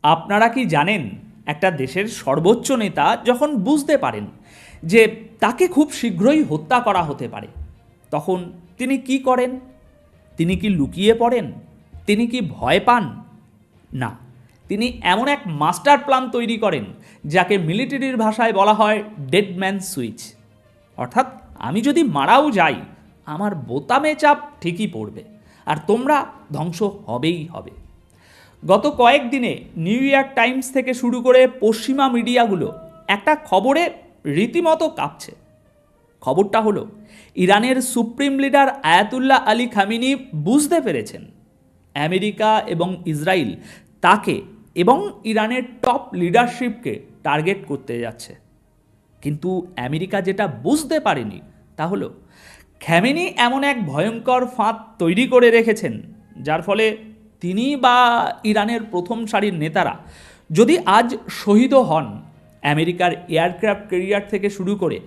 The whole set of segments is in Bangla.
আপনারা কি জানেন, একটা দেশের সর্বোচ্চ নেতা যখন বুঝতে পারেন যে তাকে খুব শীঘ্রই হত্যা করা হতে পারে, তখন তিনি কি করেন? তিনি কি লুকিয়ে পড়েন? তিনি কি ভয় পান? না, তিনি এমন এক মাস্টার প্ল্যান তৈরি করেন যাকে মিলিটারির ভাষায় বলা হয় ডেড ম্যান সুইচ। অর্থাৎ আমি যদি মারাও যাই, আমার বোতামে চাপ ঠিকই পড়বে, আর তোমরা ধ্বংস হবেই হবে। গত কয়েকদিনে নিউ ইয়র্ক টাইমস থেকে শুরু করে পশ্চিমা মিডিয়াগুলো একটা খবরে রীতিমতো কাঁপছে। খবরটা হলো, ইরানের supreme leader Ayatollah Ali Khamenei বুঝতে পেরেছেন আমেরিকা এবং ইসরায়েল তাকে এবং ইরানের টপ লিডারশিপকে টার্গেট করতে যাচ্ছে। কিন্তু আমেরিকা যেটা বুঝতে পারেনি তা হলো, খামেনি এমন এক ভয়ঙ্কর ফাঁদ তৈরি করে রেখেছেন যার ফলে তিনি বা ইরানের প্রথম সারির নেতারা যদি আজ শহীদও হন, আমেরিকার এয়ারক্রাফট ক্যারিয়ার থেকে শুরু করে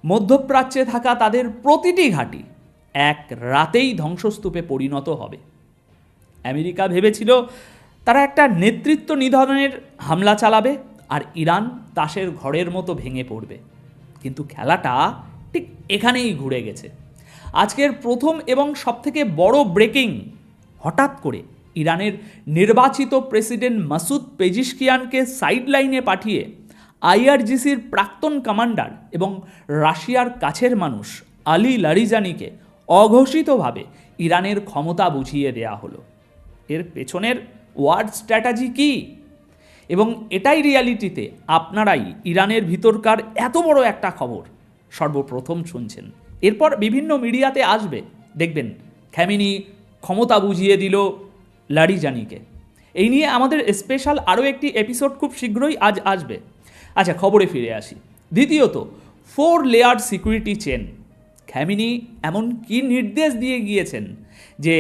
মধ্যপ্রাচ্যে থাকা তাদের প্রতিটি ঘাঁটি এক রাতেই ধ্বংসস্তূপে পরিণত হবে। আমেরিকা ভেবেছিল তারা একটা নেতৃত্ব নিধনের হামলা চালাবে আর ইরান তাসের ঘরের মতো ভেঙে পড়বে, কিন্তু খেলাটা ঠিক এখানেই ঘুরে গেছে। আজকের প্রথম এবং সবথেকে বড় ব্রেকিং, হঠাৎ করে ইরানের নির্বাচিত প্রেসিডেন্ট মাসুদ পেজিশকিয়ানকে সাইডলাইনে পাঠিয়ে আইআরজিসির প্রাক্তন কমান্ডার এবং রাশিয়ার কাছের মানুষ আলী লারিজানিকে অঘোষিতভাবে ইরানের ক্ষমতা বুঝিয়ে দেয়া হলো। এর পেছনের ওয়ার্ড স্ট্র্যাটাজি কী? এবং এটাই রিয়ালিটিতে আপনারাই ইরানের ভিতরকার এত বড় একটা খবর সর্বপ্রথম শুনছেন। এরপর বিভিন্ন মিডিয়াতে আসবে, দেখবেন খামেনি ক্ষমতা বুঝিয়ে দিল লারিজানিকে। এই নিয়ে আমাদের স্পেশাল আরও একটি এপিসোড খুব শীঘ্রই আজ আসবে। আচ্ছা, খবরে ফিরে আসি। দ্বিতীয়ত, 4 লেয়ার সিকিউরিটি চেন। খামেনি এমন কি নির্দেশ দিয়ে গিয়েছেন যে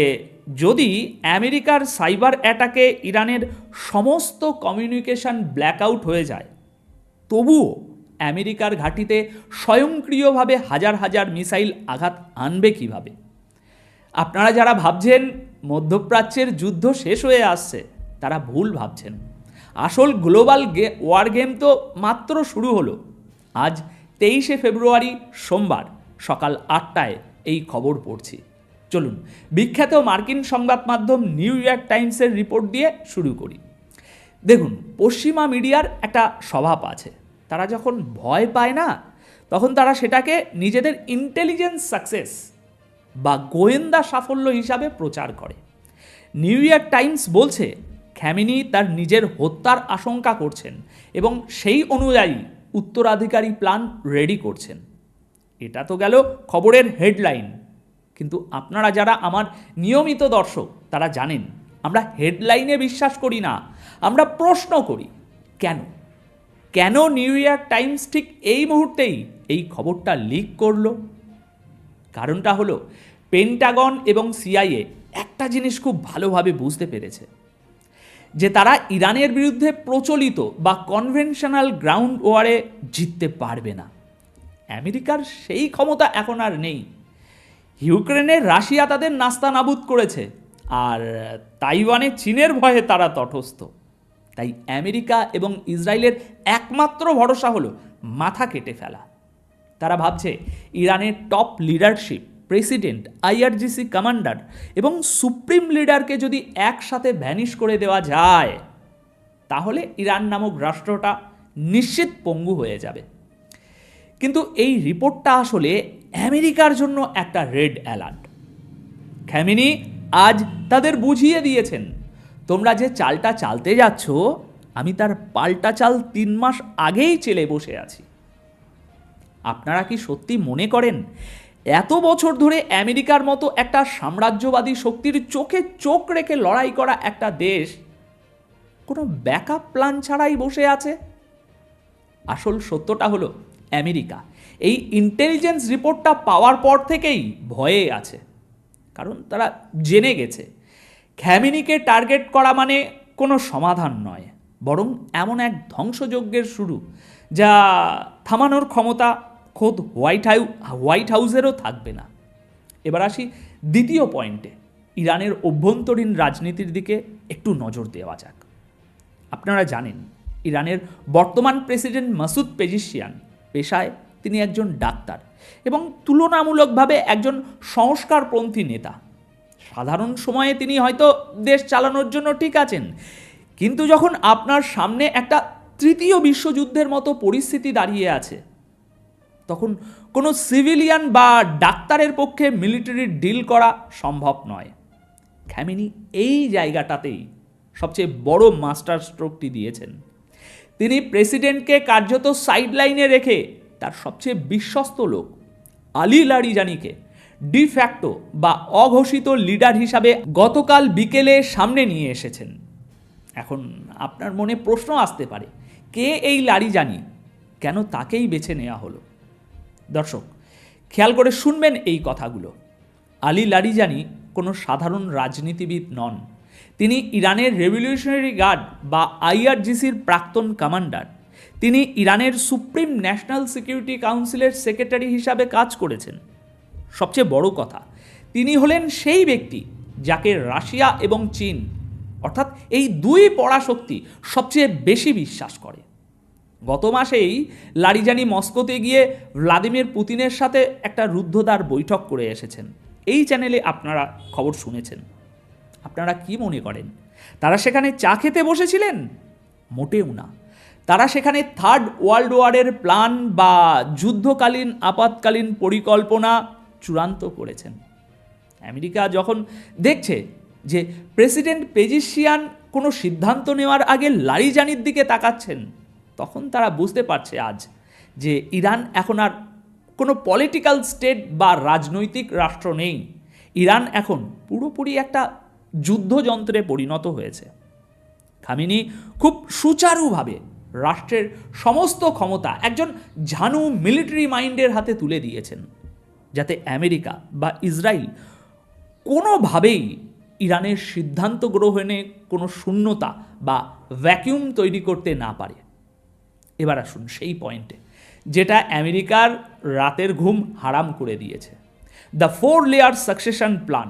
যদি আমেরিকার সাইবার অ্যাটাকে ইরানের সমস্ত কমিউনিকেশন ব্ল্যাকআউট হয়ে যায়, তবুও আমেরিকার ঘাঁটিতে স্বয়ংক্রিয়ভাবে হাজার হাজার মিসাইল আঘাত আনবে কিভাবে? আপনারা যারা ভাবছেন মধ্যপ্রাচ্যের যুদ্ধ শেষ হয়ে আসছে, তারা ভুল ভাবছেন। আসল গ্লোবাল ওয়ার গেম তো মাত্র শুরু হলো। আজ 23শে ফেব্রুয়ারি সোমবার সকাল 8টায় এই খবর পড়ছি। চলুন বিখ্যাত মার্কিন সংবাদ মাধ্যম নিউ ইয়র্ক টাইমসের রিপোর্ট দিয়ে শুরু করি। দেখুন, পশ্চিমা মিডিয়ার একটা স্বভাব আছে, তারা যখন ভয় পায় না, তখন তারা সেটাকে নিজেদের ইন্টেলিজেন্স সাকসেস বা গোয়েন্দা সাফল্য হিসাবে প্রচার করে। নিউ ইয়র্ক টাইমস বলছে খামেনি তার নিজের হত্যার আশঙ্কা করছেন এবং সেই অনুযায়ী উত্তরাধিকারী প্ল্যান রেডি করছেন। এটা তো গেল খবরের হেডলাইন, কিন্তু আপনারা যারা আমার নিয়মিত দর্শক তারা জানেন আমরা হেডলাইনে বিশ্বাস করি না, আমরা প্রশ্ন করি। কেন নিউ ইয়র্ক টাইমস ঠিক এই মুহূর্তেই এই খবরটা লিক করলো? কারণটা হলো, পেন্টাগন এবং সিআইএ একটা জিনিস খুব ভালোভাবে বুঝতে পেরেছে, যে তারা ইরানের বিরুদ্ধে প্রচলিত বা কনভেনশনাল গ্রাউন্ড ওয়ারে জিততে পারবে না। আমেরিকার সেই ক্ষমতা এখন আর নেই। ইউক্রেনে রাশিয়া তাদের নাস্তানাবুদ করেছে, আর তাইওয়ানে চীনের ভয়ে তারা তটস্থ। তাই আমেরিকা এবং ইসরায়েলের একমাত্র ভরসা হলো মাথা কেটে ফেলা। তারা ভাবছে ইরানের top leadership, president, IRGC commander এবং সুপ্রিম লিডারকে যদি একসাথে ভ্যানিশ করে দেওয়া যায়, তাহলে ইরান নামক রাষ্ট্রটা নিশ্চিত পঙ্গু হয়ে যাবে। কিন্তু এই রিপোর্টটা আসলে আমেরিকার জন্য একটা রেড অ্যালার্ট। খামেনি আজ তাদের বুঝিয়ে দিয়েছেন, তোমরা যে চালটা চালতে যাচ্ছ, আমি তার পাল্টা চাল 3 মাস আগেই চেলে বসে আছি। আপনারা কি সত্যি মনে করেন এত বছর ধরে আমেরিকার মতো একটা সাম্রাজ্যবাদী শক্তির চোখে চোখ রেখে লড়াই করা একটা দেশ কোনো ব্যাকআপ প্ল্যান ছাড়াই বসে আছে? আসল সত্যটা হলো, আমেরিকা এই ইন্টেলিজেন্স রিপোর্টটা পাওয়ার পর থেকেই ভয়ে আছে। কারণ তারা জেনে গেছে খামেনিকে টার্গেট করা মানে কোনো সমাধান নয়, বরং এমন এক ধ্বংসযজ্ঞের শুরু যা থামানোর ক্ষমতা খোদ হোয়াইট হাউসেরও থাকবে না। এবার আসি দ্বিতীয় পয়েন্টে, ইরানের অভ্যন্তরীণ রাজনীতির দিকে একটু নজর দেওয়া যাক। আপনারা জানেন ইরানের বর্তমান প্রেসিডেন্ট মাসুদ পেজিশিয়ান পেশায় তিনি একজন ডাক্তার এবং তুলনামূলকভাবে একজন সংস্কারপন্থী নেতা। সাধারণ সময়ে তিনি হয়তো দেশ চালানোর জন্য ঠিক আছেন, কিন্তু যখন আপনার সামনে একটা তৃতীয় বিশ্বযুদ্ধের মতো পরিস্থিতি দাঁড়িয়ে আছে, তখন কোনো সিভিলিয়ান বা ডাক্তারের পক্ষে মিলিটারি ডিল করা সম্ভব নয়। খামেনি এই জায়গাটাতেই সবচেয়ে বড় মাস্টার স্ট্রোকটি দিয়েছেন। তিনি প্রেসিডেন্টকে কার্যত সাইডলাইনে রেখে তার সবচেয়ে বিশ্বস্ত লোক আলী লারিজানিকে ডিফ্যাক্টো বা অঘোষিত লিডার হিসাবে গতকাল বিকেলে সামনে নিয়ে এসেছেন। এখন আপনার মনে প্রশ্ন আসতে পারে, কে এই লারিজানি, কেন তাকেই বেছে নেওয়া হলো? দর্শক, খেয়াল করে শুনবেন এই কথাগুলো। আলী লারিজানি কোনো সাধারণ রাজনীতিবিদ নন। তিনি ইরানের রেভলিউশনারি গার্ড বা আইআরজিসির প্রাক্তন কমান্ডার। তিনি ইরানের সুপ্রিম ন্যাশনাল সিকিউরিটি কাউন্সিলের সেক্রেটারি হিসাবে কাজ করেছেন। সবচেয়ে বড় কথা, তিনি হলেন সেই ব্যক্তি যাকে রাশিয়া এবং চীন, অর্থাৎ এই দুই পরাশক্তি সবচেয়ে বেশি বিশ্বাস করে। গত মাসেই লারিজানি মস্কোতে গিয়ে ভ্লাদিমির পুতিনের সাথে একটা রুদ্ধদ্বার বৈঠক করে এসেছেন। এই চ্যানেলে আপনারা খবর শুনেছেন। আপনারা কি মনে করেন তারা সেখানে চা খেতে বসেছিলেন? মোটেও না। তারা সেখানে থার্ড ওয়ার্ল্ড ওয়ারের প্ল্যান বা যুদ্ধকালীন আপাতকালীন পরিকল্পনা চূড়ান্ত করেছেন। আমেরিকা যখন দেখছে যে প্রেসিডেন্ট পেজিশিয়ান কোনো সিদ্ধান্ত নেওয়ার আগে লারিজানির দিকে তাকাচ্ছেন, তখন তারা বুঝতে পারছে আজ যে ইরান এখন আর কোনো পলিটিক্যাল স্টেট বা রাজনৈতিক রাষ্ট্র নেই। ইরান এখন পুরোপুরি একটা যুদ্ধযন্ত্রে পরিণত হয়েছে। খামেনি খুব সুচারুভাবে রাষ্ট্রের সমস্ত ক্ষমতা একজন ঝানু মিলিটারি মাইন্ডের হাতে তুলে দিয়েছেন, যাতে আমেরিকা বা ইসরায়েল কোনোভাবেই ইরানের সিদ্ধান্ত গ্রহণে কোনো শূন্যতা বা ভ্যাকিউম তৈরি করতে না পারে। এবার আসুন সেই পয়েন্টে, যেটা আমেরিকার রাতের ঘুম হারাম করে দিয়েছে। দ্য 4 লেয়ার সাকসেশন প্ল্যান,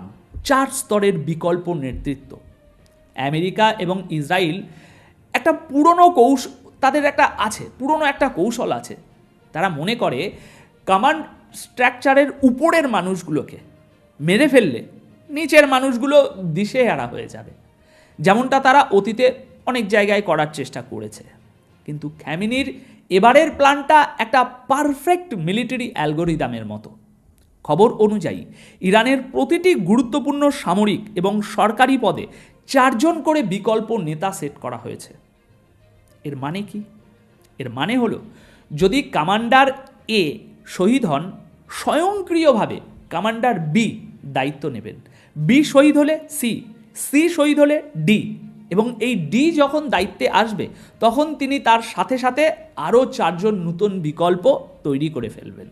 4 স্তরের বিকল্প নেতৃত্ব। আমেরিকা এবং ইসরায়েল একটা তাদের পুরনো একটা কৌশল আছে। তারা মনে করে কমান্ড স্ট্রাকচারের উপরের মানুষগুলোকে মেরে ফেললে নিচের মানুষগুলো দিশেহারা হয়ে যাবে, যেমনটা তারা অতীতে অনেক জায়গায় করার চেষ্টা করেছে। কিন্তু খামেনির এবারের প্ল্যানটা একটা পারফেক্ট মিলিটারি অ্যালগোরিদমের মতো। খবর অনুযায়ী ইরানের প্রতিটি গুরুত্বপূর্ণ সামরিক এবং সরকারি পদে 4 জন করে বিকল্প নেতা সেট করা হয়েছে। এর মানে কি? এর মানে হলো, যদি কমান্ডার এ শহীদ হন, স্বয়ংক্রিয়ভাবে কমান্ডার বি দায়িত্ব নেবেন। বি শহীদ হলে সি শহীদ হলে ডি, এবং এই ডি যখন দায়িত্বে আসবে তখন তিনি তার সাথে সাথে আরও 4 জন নতুন বিকল্প তৈরি করে ফেলবেন।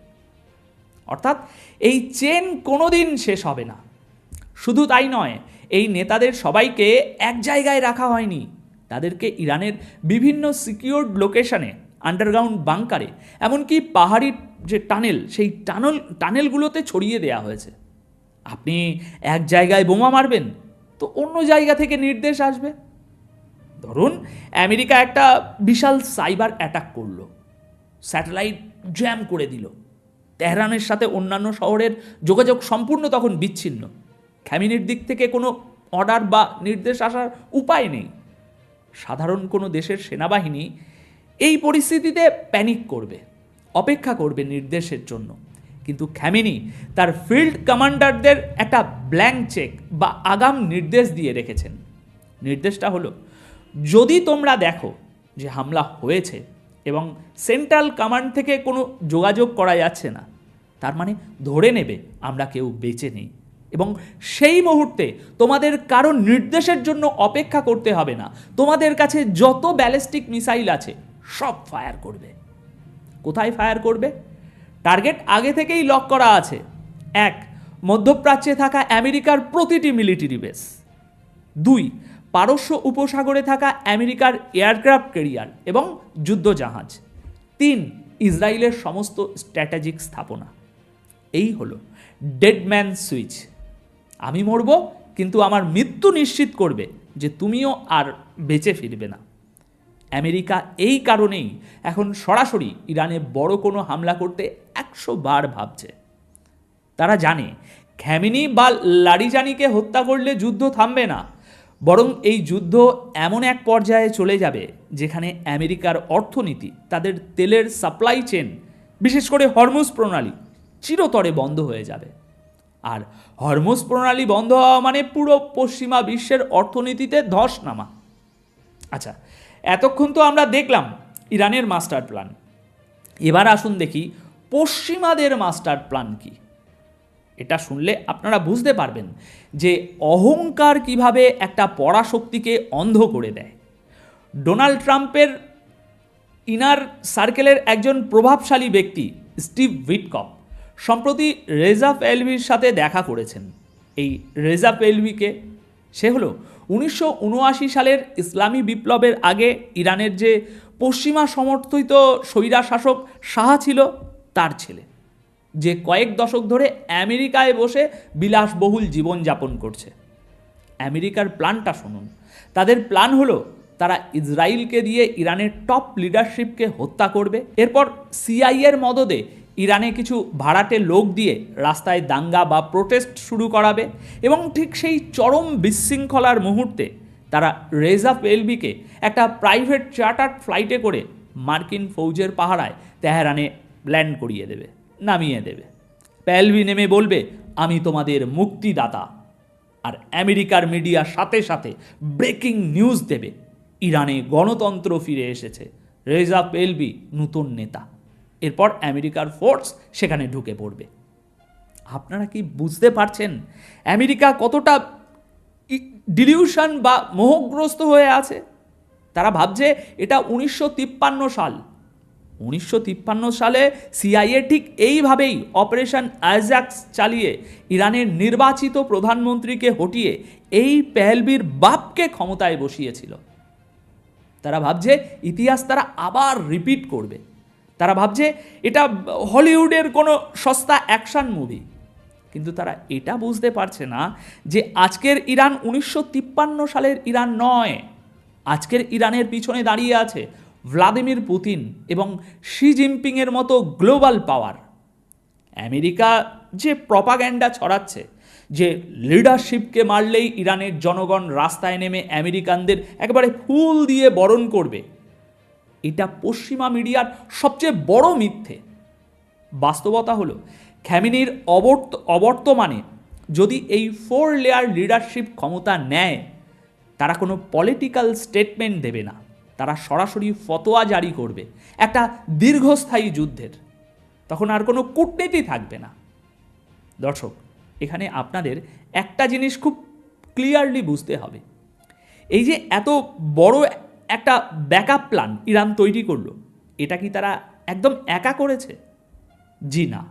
অর্থাৎ এই চেন কোনোদিন শেষ হবে না। শুধু তাই নয়, এই নেতাদের সবাইকে এক জায়গায় রাখা হয়নি। তাদেরকে ইরানের বিভিন্ন সিকিউরড লোকেশনে, আন্ডারগ্রাউন্ড বাংকারে, এমনকি পাহাড়ি যে টানেল, সেই টানেলগুলোতে ছড়িয়ে দেওয়া হয়েছে। আপনি এক জায়গায় বোমা মারবেন তো অন্য জায়গা থেকে নির্দেশ আসবে। ধরুন আমেরিকা একটা বিশাল সাইবার অ্যাটাক করলো, স্যাটেলাইট জ্যাম করে দিল, তেহরানের সাথে অন্যান্য শহরের যোগাযোগ সম্পূর্ণ তখন বিচ্ছিন্ন। খামেনির দিক থেকে কোনো অর্ডার বা নির্দেশ আসার উপায় নেই। সাধারণ কোনো দেশের সেনাবাহিনী এই পরিস্থিতিতে প্যানিক করবে, অপেক্ষা করবে নির্দেশের জন্য। কিন্তু খামেনি তার ফিল্ড কমান্ডারদের একটা ব্ল্যাঙ্ক চেক বা আগাম নির্দেশ দিয়ে রেখেছেন। নির্দেশটা হলো, যদি তোমরা দেখো যে হামলা হয়েছে এবং সেন্ট্রাল কমান্ড থেকে কোনো যোগাযোগ করা যাচ্ছে না, তার মানে ধরে নেবে আমরা কেউ বেঁচে নেই, এবং সেই মুহূর্তে তোমাদের কারো নির্দেশের জন্য অপেক্ষা করতে হবে না। তোমাদের কাছে যত ব্যালিস্টিক মিসাইল আছে সব ফায়ার করবে। কোথায় ফায়ার করবে? টার্গেট আগে থেকেই লক করা আছে। 1, মধ্যপ্রাচ্যে থাকা আমেরিকার প্রতিটি মিলিটারি বেস। 2, পারস্য উপসাগরে থাকা আমেরিকার এয়ারক্রাফট ক্যারিয়ার এবং যুদ্ধজাহাজ। 3, ইসরায়েলের সমস্ত স্ট্র্যাটেজিক স্থাপনা। এই হলো ডেডম্যান সুইচ। আমি মরব, কিন্তু আমার মৃত্যু নিশ্চিত করবে যে তুমিও আর বেঁচে ফিরবে না। আমেরিকা এই কারণেই এখন সরাসরি ইরানে বড় কোনো হামলা করতে 100 বার ভাবছে। তারা জানে খ্যামেনি বা লারিজানিকে হত্যা করলে যুদ্ধ থামবে না, বরং এই যুদ্ধ এমন এক পর্যায়ে চলে যাবে যেখানে আমেরিকার অর্থনীতি, তাদের তেলের সাপ্লাই চেন, বিশেষ করে হরমুজ প্রণালী চিরতরে বন্ধ হয়ে যাবে। আর হরমুজ প্রণালী বন্ধ হওয়া মানে পুরো পশ্চিমা বিশ্বের অর্থনীতিতে ধস নামা। আচ্ছা, এতক্ষণ তো আমরা দেখলাম ইরানের মাস্টার প্ল্যান, এবার আসুন দেখি পশ্চিমাদের মাস্টার প্ল্যান কি। এটা শুনলে আপনারা বুঝতে পারবেন যে অহংকার কিভাবে একটা পরাশক্তিকে অন্ধ করে দেয়। ডোনাল্ড ট্রাম্পের ইনার সার্কেলের একজন প্রভাবশালী ব্যক্তি স্টিভ উইটকফ সম্প্রতি রেজা পেহলভির সাথে দেখা করেছেন। এই রেজা পেহলভিকে, সে হলো 1979 সালের ইসলামী বিপ্লবের আগে ইরানের যে পশ্চিমা সমর্থিত স্বৈরাশাসক শাহ ছিল তার ছেলে, যে কয়েক দশক ধরে আমেরিকায় বসে বিলাসবহুল জীবনযাপন করছে। আমেরিকার প্ল্যানটা শুনুন। তাদের প্ল্যান হলো তারা ইসরায়েলকে দিয়ে ইরানের টপ লিডারশিপকে হত্যা করবে, এরপর সিআইএর মদদে ইরানে কিছু ভাড়াটে লোক দিয়ে রাস্তায় দাঙ্গা বা প্রোটেস্ট শুরু করাবে, এবং ঠিক সেই চরম বিশৃঙ্খলার মুহূর্তে তারা রেজা পেহলভিকে একটা প্রাইভেট চার্টার্ড ফ্লাইটে করে মার্কিন ফৌজের পাহারায় তেহরানে ল্যান্ড করিয়ে দেবে, নামিয়ে দেবে। পেহলভি নেমে বলবে, আমি তোমাদের মুক্তিদাতা। আর আমেরিকার মিডিয়া সাথে সাথে ব্রেকিং নিউজ দেবে, ইরানে গণতন্ত্র ফিরে এসেছে, রেজা পেহলভি নতুন নেতা। এরপর আমেরিকার ফোর্স সেখানে ঢুকে পড়বে। আপনারা কি বুঝতে পারছেন আমেরিকা কতটা ডিলিউশন বা মোহগ্রস্ত হয়ে আছে? তারা ভাবছে এটা 1953 সাল। 1953 সালে সিআইএ ঠিক এইভাবেই অপারেশন আইজ্যাক্স চালিয়ে ইরানের নির্বাচিত প্রধানমন্ত্রীকে হটিয়ে এই পেহলভির বাপকে ক্ষমতায় বসিয়েছিল। তারা ভাবছে ইতিহাস তারা আবার রিপিট করবে। তারা ভাবছে এটা হলিউডের কোনো সস্তা অ্যাকশন মুভি। কিন্তু তারা এটা বুঝতে পারছে না যে আজকের ইরান 1953 সালের ইরান নয়। আজকের ইরানের পিছনে দাঁড়িয়ে আছে ভ্লাদিমির পুতিন এবং শি জিনপিংয়ের মতো গ্লোবাল পাওয়ার। আমেরিকা যে প্রপাগ্যান্ডা ছড়াচ্ছে যে লিডারশিপকে মারলেই ইরানের জনগণ রাস্তায় নেমে আমেরিকানদের একেবারে ফুল দিয়ে বরণ করবে, এটা পশ্চিমা মিডিয়ার সবচেয়ে বড় মিথ্যে। বাস্তবতা হলো খ্যামেনির অবর্তমানে যদি এই 4 লেয়ার লিডারশিপ ক্ষমতা নেয়, তারা কোনো পলিটিক্যাল স্টেটমেন্ট দেবে না, তারা সরাসরি ফতোয়া জারি করবে একটা দীর্ঘস্থায়ী যুদ্ধের। তখন আর কোনো কূটনীতি থাকবে না। দর্শক, এখানে আপনাদের একটা জিনিস খুব ক্লিয়ারলি বুঝতে হবে, এই যে এত বড় একটা ব্যাকআপ প্ল্যান ইরান তৈরি করলো, এটা কি তারা একদম একা করেছে? জি না।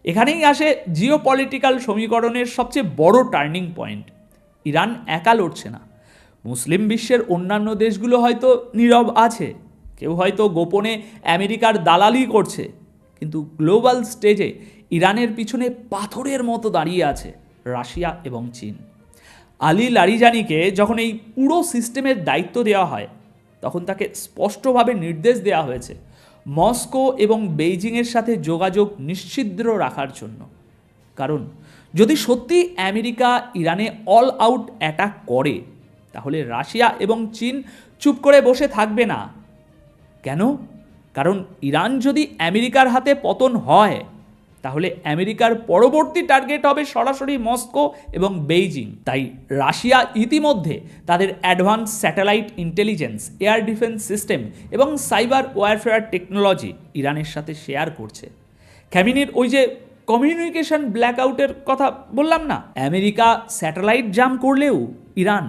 এখানেই আসে জিওপলিটিক্যাল সমীকরণের সবচেয়ে বড় টার্নিং পয়েন্ট। ইরান একা লড়ছে না। মুসলিম বিশ্বের অন্যান্য দেশগুলো হয়তো নীরব আছে, কেউ হয়তো গোপনে আমেরিকার দালালি করছে, কিন্তু গ্লোবাল স্টেজে ইরানের পিছনে পাথরের মতো দাঁড়িয়ে আছে রাশিয়া এবং চীন। আলী লারিজানিকে যখন এই পুরো সিস্টেমের দায়িত্ব দেওয়া হয়, তখন তাকে স্পষ্টভাবে নির্দেশ দেওয়া হয়েছে মস্কো এবং বেইজিংয়ের সাথে যোগাযোগ নিশ্ছিদ্র রাখার জন্য। কারণ যদি সত্যি আমেরিকা ইরানে অল আউট অ্যাটাক করে, তাহলে রাশিয়া এবং চীন চুপ করে বসে থাকবে না। কেন? কারণ ইরান যদি আমেরিকার হাতে পতন হয়, তাহলে আমেরিকার পরবর্তী টার্গেট হবে সরাসরি মস্কো এবং বেইজিং। তাই রাশিয়া ইতিমধ্যে তাদের advance satellite intelligence, air defence system এবং সাইবার ওয়ারফেয়ার টেকনোলজি ইরানের সাথে শেয়ার করছে। খ্যামেনির ওই যে কমিউনিকেশন ব্ল্যাকআউটের কথা বললাম না, আমেরিকা স্যাটেলাইট জাম করলেও ইরান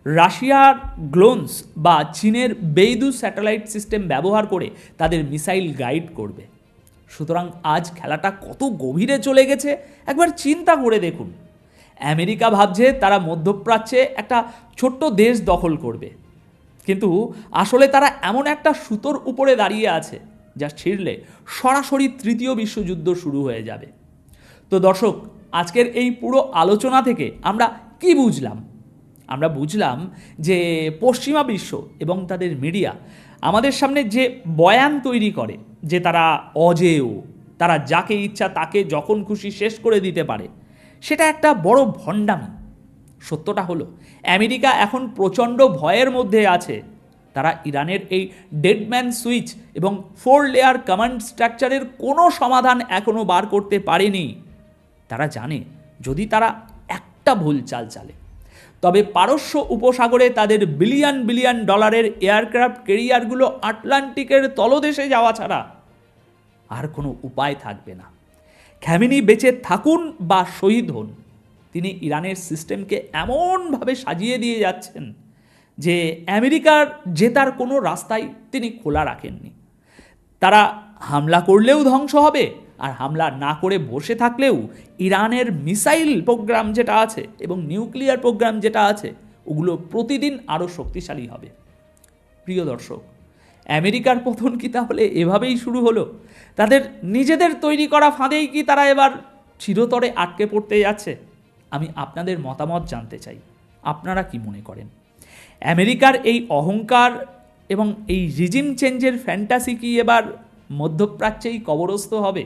রাশিয়ার গ্লোন্স বা চীনের বেইদু স্যাটেলাইট সিস্টেম ব্যবহার করে তাদের মিসাইল গাইড করবে। সুতরাং আজ খেলাটা কত গভীরে চলে গেছে একবার চিন্তা করে দেখুন। আমেরিকা ভাবছে তারা মধ্যপ্রাচ্যে একটা ছোট্ট দেশ দখল করবে, কিন্তু আসলে তারা এমন একটা সুতোর উপরে দাঁড়িয়ে আছে যা ছিঁড়লে সরাসরি তৃতীয় বিশ্বযুদ্ধ শুরু হয়ে যাবে। তো দর্শক, আজকের এই পুরো আলোচনা থেকে আমরা কি বুঝলাম? আমরা বুঝলাম যে পশ্চিমা বিশ্ব এবং তাদের মিডিয়া আমাদের সামনে যে বয়ান তৈরি করে যে তারা অজেয়, তারা যাকে ইচ্ছা তাকে যখন খুশি শেষ করে দিতে পারে, সেটা একটা বড় ভণ্ডামি। সত্যটা হলো আমেরিকা এখন প্রচণ্ড ভয়ের মধ্যে আছে। তারা ইরানের এই ডেডম্যান সুইচ এবং 4 লেয়ার কমান্ড স্ট্রাকচারের কোনো সমাধান এখনও বার করতে পারেনি। তারা জানে যদি তারা একটা ভুল চাল চালে, তবে পারস্য উপসাগরে তাদের বিলিয়ন বিলিয়ন ডলারের এয়ারক্রাফট ক্যারিয়ারগুলো আটলান্টিকের তলদেশে যাওয়া ছাড়া আর কোনো উপায় থাকবে না। খামেনি বেঁচে থাকুন বা শহীদ হন, তিনি ইরানের সিস্টেমকে এমনভাবে সাজিয়ে দিয়ে যাচ্ছেন যে আমেরিকার জেতার কোনো রাস্তাই তিনি খোলা রাখেননি। তারা হামলা করলেও ধ্বংস হবে, আর হামলা না করে বসে থাকলেও ইরানের মিসাইল প্রোগ্রাম যেটা আছে এবং নিউক্লিয়ার প্রোগ্রাম যেটা আছে ওগুলো প্রতিদিন আরও শক্তিশালী হবে। প্রিয় দর্শক, আমেরিকার পতন কি তাহলে এভাবেই শুরু হলো? তাদের নিজেদের তৈরি করা ফাঁদেই কি তারা এবার চিরতরে আটকে পড়তে যাচ্ছে? আমি আপনাদের মতামত জানতে চাই, আপনারা কি মনে করেন? আমেরিকার এই অহংকার এবং এই রিজিম চেঞ্জের ফ্যান্টাসি কি এবার মধ্যপ্রাচ্যেই কবরস্থ হবে?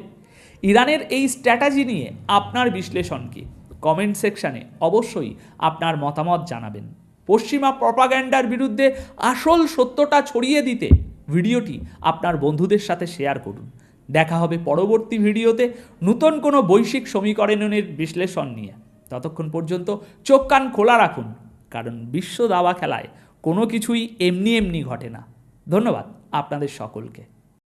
ইরানের এই স্ট্র্যাটেজি নিয়ে আপনার বিশ্লেষণ কি? কমেন্ট সেকশানে অবশ্যই আপনার মতামত জানাবেন। পশ্চিমা প্রপাগ্যান্ডার বিরুদ্ধে আসল সত্যটা ছড়িয়ে দিতে ভিডিওটি আপনার বন্ধুদের সাথে শেয়ার করুন। দেখা হবে পরবর্তী ভিডিওতে নতুন কোনো বৈশ্বিক সমীকরণের বিশ্লেষণ নিয়ে। ততক্ষণ পর্যন্ত চোখ কান খোলা রাখুন, কারণ বিশ্ব দাবা খেলায় কোনো কিছুই এমনি এমনি ঘটে না। ধন্যবাদ আপনাদের সকলকে।